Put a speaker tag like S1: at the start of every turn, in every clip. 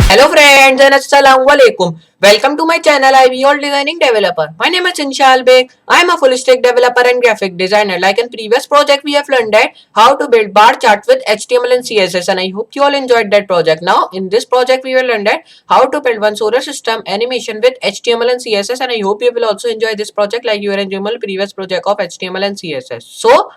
S1: Hello friends and assalamu alaikum. Welcome to my channel IB All Designing Developer. My name is Inshal Beg. I am a full stack developer and graphic designer. Like in previous project we have learned that how to build bar charts with HTML and CSS, and I hope you all enjoyed that project. Now in this project we will learn that how to build one solar system animation with HTML and CSS, and I hope you will also enjoy this project like you were enjoying the previous project of HTML and CSS. So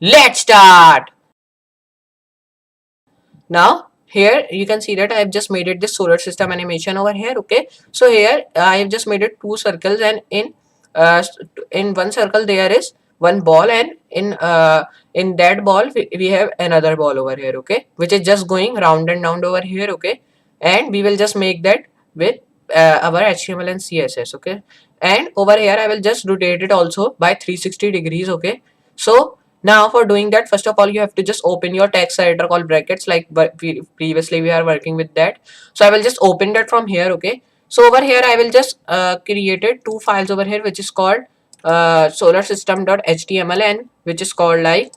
S1: let's start. Now here you can see that I have just made it this solar system animation over here. Okay, so here I have just made it two circles, and uh, in one circle there is one ball, and in that ball we have another ball over here, okay, which is just going round and round over here. Okay, and we will just make that with our HTML and CSS. Okay, and over here I will just rotate it also by 360 degrees. Okay, so now for doing that, first of all you have to just open your text editor called brackets, like previously we are working with that. So I will just open that from here. Okay, so over here I will just created two files over here, which is called solar system.html, and which is called like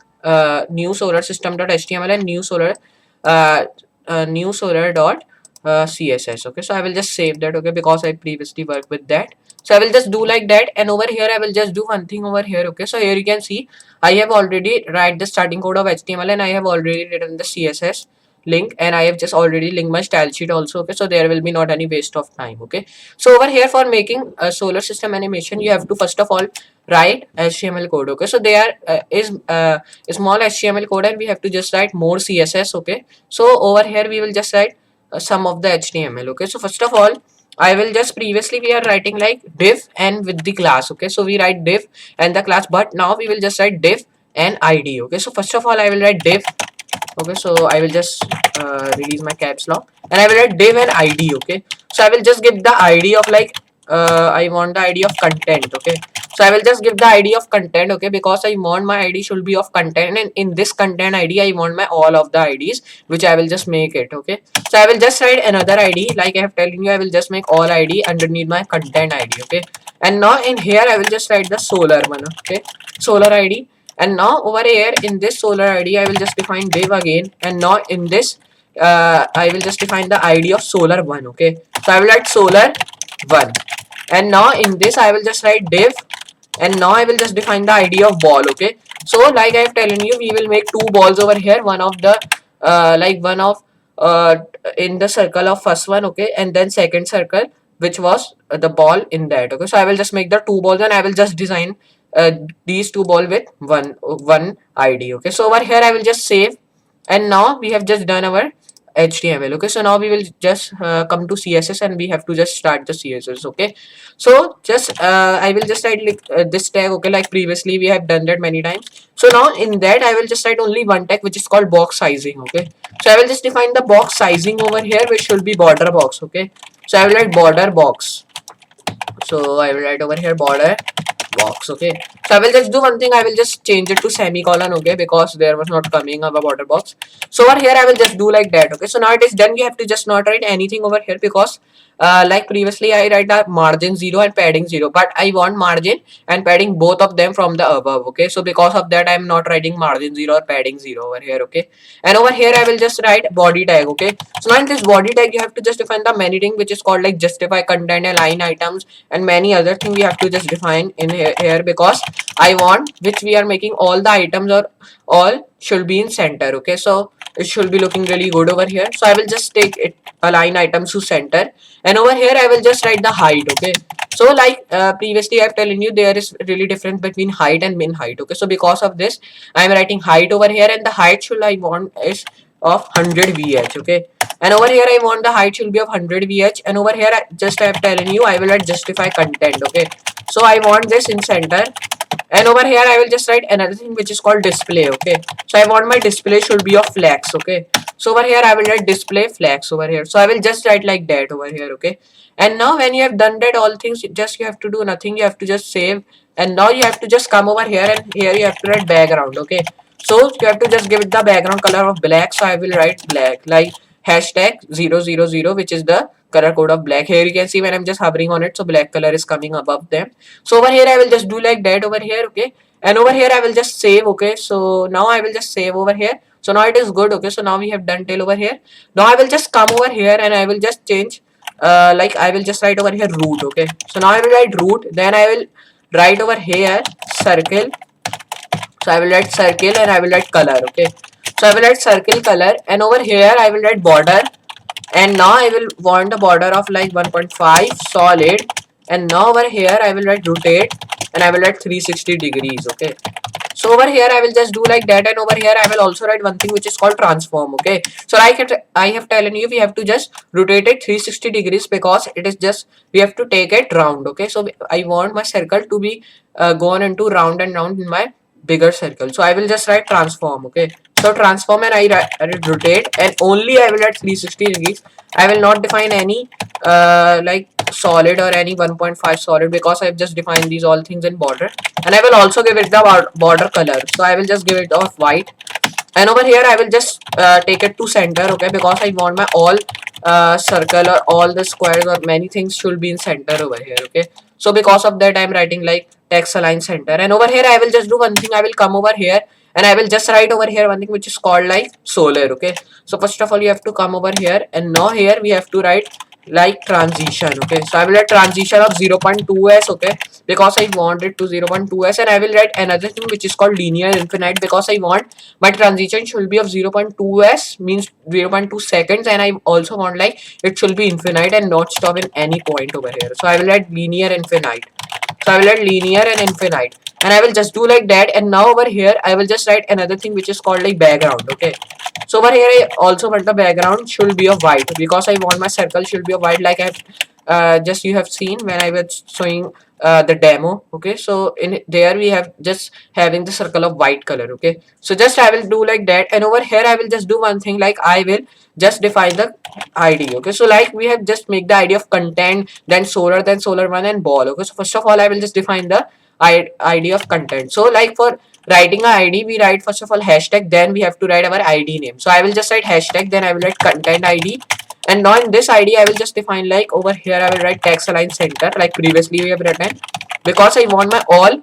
S1: new solar system.html and uh, new solar dot css. Okay, so I will just save that. Okay, because I previously worked with that. So I will just do like that, and over here I will just do one thing over here. Okay, so here you can see I have already write the starting code of HTML, and I have already written the CSS link, and I have just already linked my style sheet also. Okay, so there will be not any waste of time. Okay, so over here for making a solar system animation, you have to first of all write HTML code. Okay, so there is a small HTML code, and we have to just write more CSS. Okay, so over here we will just write some of the HTML. Okay, so first of all I will just previously we are writing like div and with the class. Okay, so we write div and the class, but now we will just write div and id. Okay, so first of all I will write div. Okay, so I will just release my caps lock, and I will write div and id. Okay, so I will just give the id of like I want the id of content. Okay, so I will just give the id of content. Okay, because I want my id should be of content, and in this content id I want my all of the ids, which I will just make it. Okay, so I will just write another id, like I have telling you, I will just make all id underneath my content id. Okay, and now in here I will just write the solar one. Okay, solar id. And now over here in this solar id I will just define div again, and now in this I will just define the id of solar one. Okay, so I will write solar one, and now in this I will just write div, and now I will just define the id of ball. Okay, so like I have telling you, we will make two balls over here, one of the like one of uh, in the circle of first one. Okay, and then second circle which was the ball in that. Okay, so I will just make the two balls, and I will just design uh, these two ball with one id. Okay, so over here I will just save, and now we have just done our HTML. Okay, so now we will just come to CSS, and we have to just start the CSS. Okay, so just I will just write like this tag. Okay, like previously we have done that many times. So now in that I will just write only one tag, which is called box sizing. Okay, so I will just define the box sizing over here, which should be border box. Okay, so I will write border box. So I will write over here border box. Okay, so I will just do one thing, I will just change it to semicolon. Okay, because there was not coming of a border box. So over here I will just do like that. Okay, so now it is done. You have to just not write anything over here, because like previously I write a margin 0 and padding 0, but I want margin and padding both of them from the above. Okay, so because of that I am not writing margin 0 or padding 0 over here. Okay, and over here I will just write body tag. Okay, so now in this body tag you have to just define the many thing, which is called like justify, content, align items, and many other things we have to just define in here, because I want which we are making all the items or all should be in center. Okay, so it should be looking really good over here. So I will just take it align items to center, and over here I will just write the height. Okay, so like previously I have telling you, there is really difference between height and min height. Okay, so because of this I am writing height over here, and the height should I want is of 100 vh. Okay, and over here I want the height should be of 100 vh, and over here I am telling you I will write justify content. Okay, so I want this in center, and over here I will just write another thing, which is called display. Okay, so I want my display should be of flex. Okay, so over here I will write display flex over here, so I will just write like that over here. Okay, and now when you have done that all things, you have to do nothing, you have to just save, and now you have to just come over here, and here you have to write background. Okay, so you have to just give it the background color of black, so I will write black, like hashtag 000, which is the color code of black. Here you can see when I'm just hovering on it, so black color is coming above them. So over here I will just do like that over here. Okay, and over here I will just save. Okay, so now I will just save over here. So now it is good. Okay, so now we have done tail over here. Now I will just come over here and I will just change, like I will just write over here root. Okay, so now I will write root, then I will write over here circle. So I will write circle and I will write color. Okay, so I will write circle color, and over here I will write border, and now I will want a border of like 1.5 solid, and now over here I will write rotate and I will write 360 degrees. Okay, so over here I will just do like that, and over here I will also write one thing which is called transform. Okay, so like I have telling you, we have to just rotate it 360 degrees because it is just, we have to take it round. Okay, so I want my circle to be gone into round and round in my bigger circle. So I will just write transform. Okay, so transform and I write rotate, and only I will write 360 degrees. I will not define any like solid or any 1.5 solid because I have just defined these all things in border, and I will also give it the border color. So I will just give it of white, and over here I will just take it to center. Okay, because I want my all circle or all the squares or many things should be in center over here. Okay, so because of that I'm writing like text align center, and over here I will just do one thing. I will come over here and I will just write over here one thing which is called like solar. Okay, so first of all you have to come over here, and now here we have to write like transition. Okay, so I will write transition of 0.2s. Okay, because I want it to 0.2s, and I will write another thing which is called linear infinite because I want my transition should be of 0.2s, means 0.2 seconds, and I also want like it should be infinite and not stop in any point over here. So I will write linear infinite. So I will write linear and infinite, and I will just do like that, and now over here I will just write another thing which is called like background. Okay, so over here I also want the background should be of white because I want my circle should be of white, like I've just you have seen when I was showing the demo. Okay, so in there we have just having the circle of white color. Okay, so just I will do like that, and over here I will just do one thing, like I will just define the id. Okay, so like we have just make the id of content, then solar 1 and ball. Okay, so first of all I will just define the id of content. So like for writing a id, we write first of all hashtag, then we have to write our id name. So I will just write hashtag, then I will write content id, and now in this id I will just define like over here I will write text align center like previously we have written, because I want my all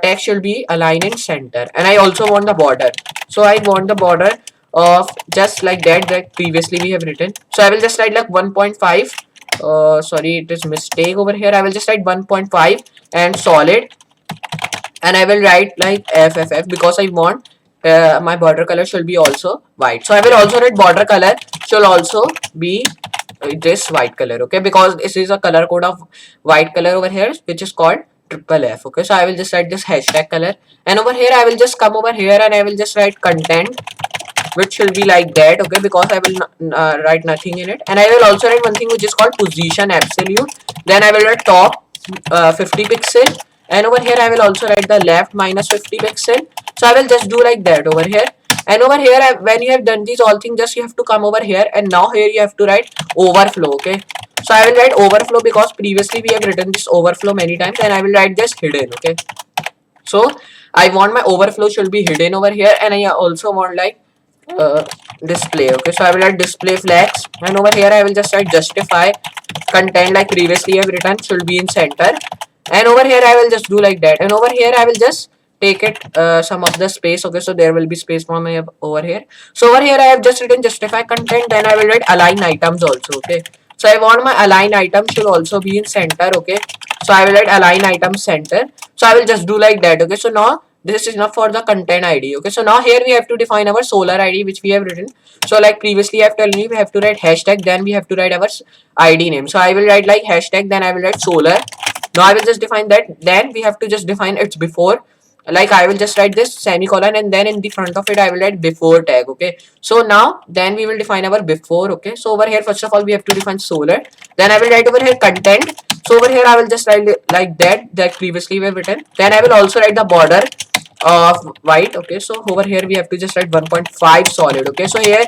S1: text should be aligned in center, and I also want the border. So I want the border of just like that previously we have written. So I will just write like 1.5, sorry, it is mistake over here. I will just write 1.5 and solid, and I will write like FFF because I want my border color should be also white. So I will also write border color should also be this white color. Okay, because this is a color code of white color over here which is called triple F. Okay, so I will just write this hashtag color, and over here I will just come over here and I will just write content which will be like that. Okay, because I will write nothing in it, and I will also write one thing which is called position absolute, then I will write top 50 pixel, and over here I will also write the left minus 50 pixel. So I will just do like that over here, and over here when you have done these all things, just you have to come over here, and now here you have to write overflow. Okay, so I will write overflow because previously we have written this overflow many times, and I will write this hidden. Okay, so I want my overflow should be hidden over here, and I also want like display. Okay, so I will write display flags, and over here I will just write justify content like previously I have written should be in center, and over here I will just do like that, and over here I will just take it some of the space. Okay, so there will be space for me over here. So over here I have just written justify content, then I will write align items also. Okay, so I want my align item should also be in center. Okay, so I will write align item center. So I will just do like that. Okay, so now this is enough for the content id. Okay, so now here we have to define our solar id which we have written. So like previously I have told you we have to write hashtag, then we have to write our id name. So I will write like hashtag, then I will write solar. Now I will just define that, then we have to just define its before, like I will just write this semicolon, and then in the front of it I will write before tag. Okay, so now then we will define our before. Okay, so over here first of all we have to define solar, then I will write over here content. So over here I will just write like that previously we have written, then I will also write the border of white. Okay, so over here we have to just write 1.5 solid. Okay, so here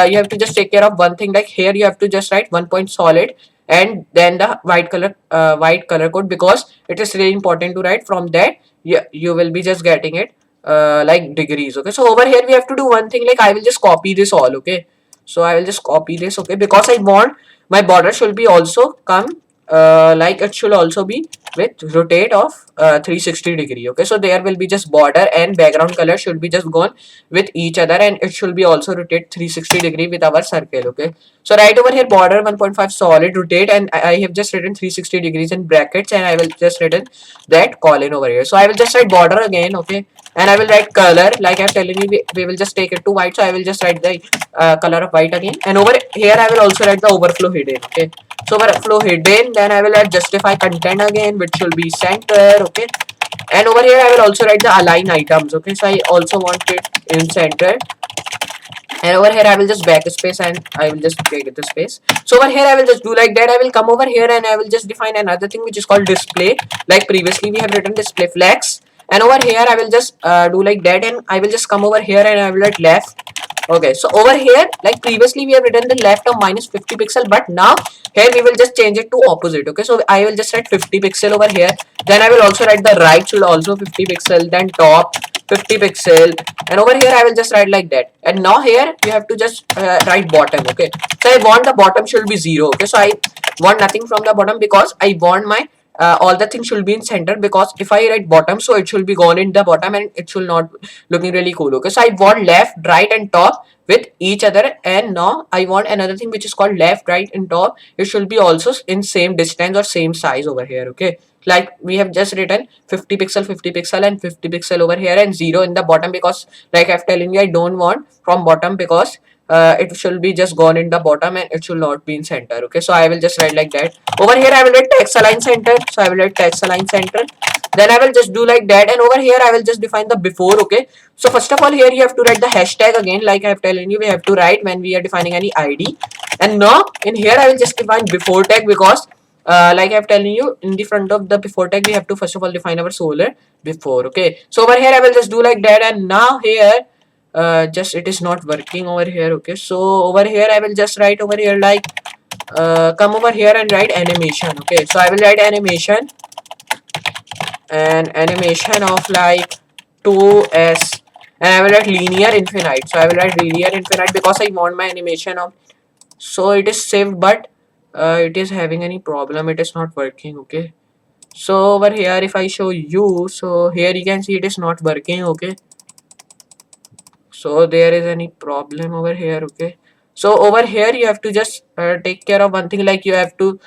S1: you have to just take care of one thing, like here you have to just write 1 point solid and then the white color code, because it is really important to write. From that you will be just getting it like degrees. Okay, so over here we have to do one thing, like I will just copy this all. Okay, so I will just copy this. Okay, because I want my border should be also come like it should also be with rotate of 360 degree. Okay, so there will be just border and background color should be just gone with each other, and it should be also rotate 360 degree with our circle. Okay, so right over here border 1.5 solid rotate, and I have just written 360 degrees in brackets, and I will just written that colon over here. So I will just write border again. Okay, and I will write color like I'm telling you, we will just take it to white, so I will just write the color of white again, and over here I will also write the overflow hidden. Okay, so overflow hidden, then I will add justify content again, which will be center. Okay, and over here I will also write the align items. Okay, so I also want it in center, and over here I will just backspace and I will just take the space. So over here I will just do like that. I will come over here and I will just define another thing which is called display. Like previously we have written display flex, and over here I will just do like that, and I will just come over here and I will write left. Okay, so over here like previously we have written the left of minus 50 pixel, but now here we will just change it to opposite. Okay, so I will just write 50 pixel over here, then I will also write the right should also 50 pixel, then top 50 pixel, and over here I will just write like that. And now here you have to just write bottom. Okay, so I want the bottom should be 0. Okay, so I want nothing from the bottom because I want my all the things should be in center, because if I write bottom, so it should be gone in the bottom and it should not looking really cool. Okay, so I want left, right and top with each other, and now I want another thing which is called left, right and top. It should be also in same distance or same size over here. Okay, like we have just written 50 pixel, 50 pixel and 50 pixel over here, and 0 in the bottom, because like I've telling you I don't want from bottom, because it should be just gone in the bottom and it should not be in center. Okay, so I will just write like that. Over here I will write text align center, so I will write text align center, then I will just do like that, and over here I will just define the before. Okay, so first of all here you have to write the hashtag again, like I have telling you we have to write when we are defining any id. And now in here I will just define before tag, because like I'm telling you, in the front of the before tag we have to first of all define our solar before. Okay, so over here I will just do like that, and now here just it is not working over here. Okay, so over here I will just write over here like come over here and write animation. Okay, so I will write animation, and animation of like 2s, and I will write linear infinite, so I will write linear infinite because I want my animation of, so it is saved, but it is having any problem, it is not working. Okay, so over here if I show you, so here you can see it is not working. Okay, so there is any problem over here. Okay, so over here you have to just take care of one thing, like you have to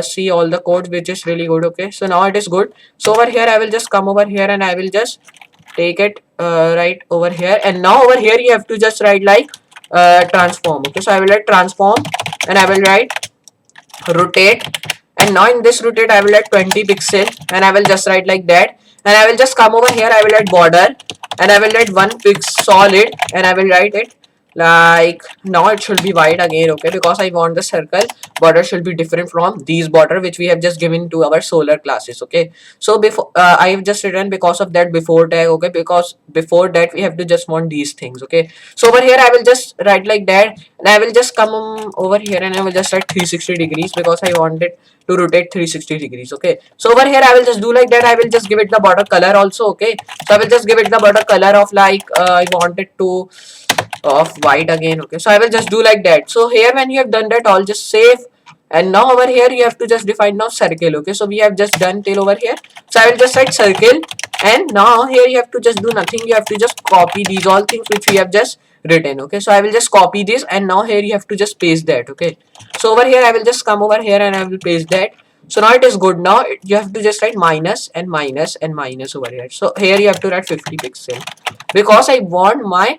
S1: see all the code, which is really good. Okay, so now it is good. So over here I will just come over here and I will just take it right over here, and now over here you have to just write like transform. Okay, so I will write transform, and I will write rotate, and now in this rotate I will add 20 pixel, and I will just write like that, and I will just come over here, I will add border, and I will write 1 pixel solid, and I will write it like, now it should be white again. Okay, because I want the circle border should be different from these border which we have just given to our solar classes. Okay, so before I have just written because of that before tag. Okay, because before that we have to just want these things. Okay, so over here I will just write like that, and I will just come over here and I will just write 360 degrees because I wanted to rotate 360 degrees. Okay, so over here I will just do like that. I will just give it the border color also. Okay, so I will just give it the border color of like I wanted to of white again. Okay, so I will just do like that. So here when you have done that, all just save, and now over here you have to just define now circle. Okay, so we have just done till over here, so I will just write circle, and now here you have to just do nothing, you have to just copy these all things which we have just written. Okay, so I will just copy this, and now here you have to just paste that. Okay, so over here I will just come over here and I will paste that. So now it is good. Now you have to just write minus and minus and minus over here. So here you have to write 50 pixel, because I want my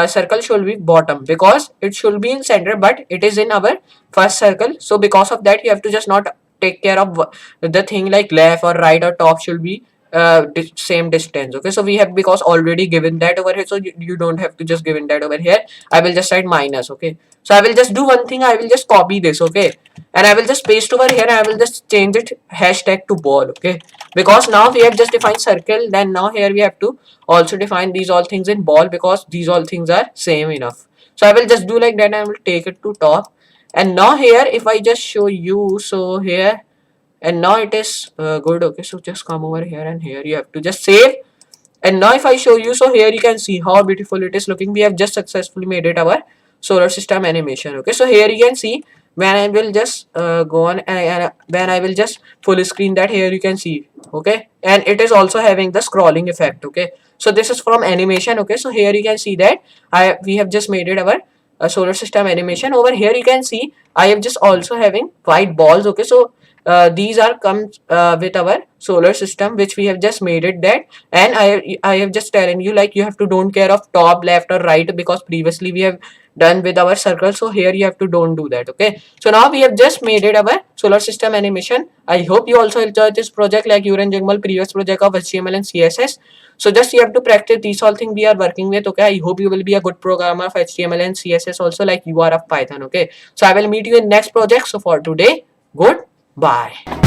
S1: circle should be bottom, because it should be in center, but it is in our first circle. So because of that you have to just not take care of the thing like left or right or top should be same distance. Okay, so we have because already given that over here, so you don't have to just given that over here. I will just write minus. Okay, so I will just do one thing, I will just copy this. Okay, and I will just paste over here, and I will just change it hashtag to ball. Okay, because now we have just defined circle, then now here we have to also define these all things in ball, because these all things are same enough. So I will just do like that, and I will take it to top. And now here if I just show you, so here, and now it is good. Okay, so just come over here, and here you have to just save. And now if I show you, so here you can see how beautiful it is looking. We have just successfully made it our solar system animation. Okay, so here you can see when I will just go on and when I will just full screen that, here you can see, okay, and it is also having the scrolling effect, okay. So this is from animation, okay. So here you can see that we have just made it our solar system animation. Over here you can see I have just also having white balls, okay. So these are comes with our solar system which we have just made it that. And I have just telling you like you have to don't care of top, left or right, because previously we have done with our circle. So here you have to don't do that, okay. So now we have just made it our solar system animation. I hope you also enjoyed this project like Uran Jagmal previous project of HTML and CSS. So just you have to practice these all things we are working with, okay. I hope you will be a good programmer of HTML and CSS also like you are of Python, okay. So I will meet you in next project. So for today, goodbye.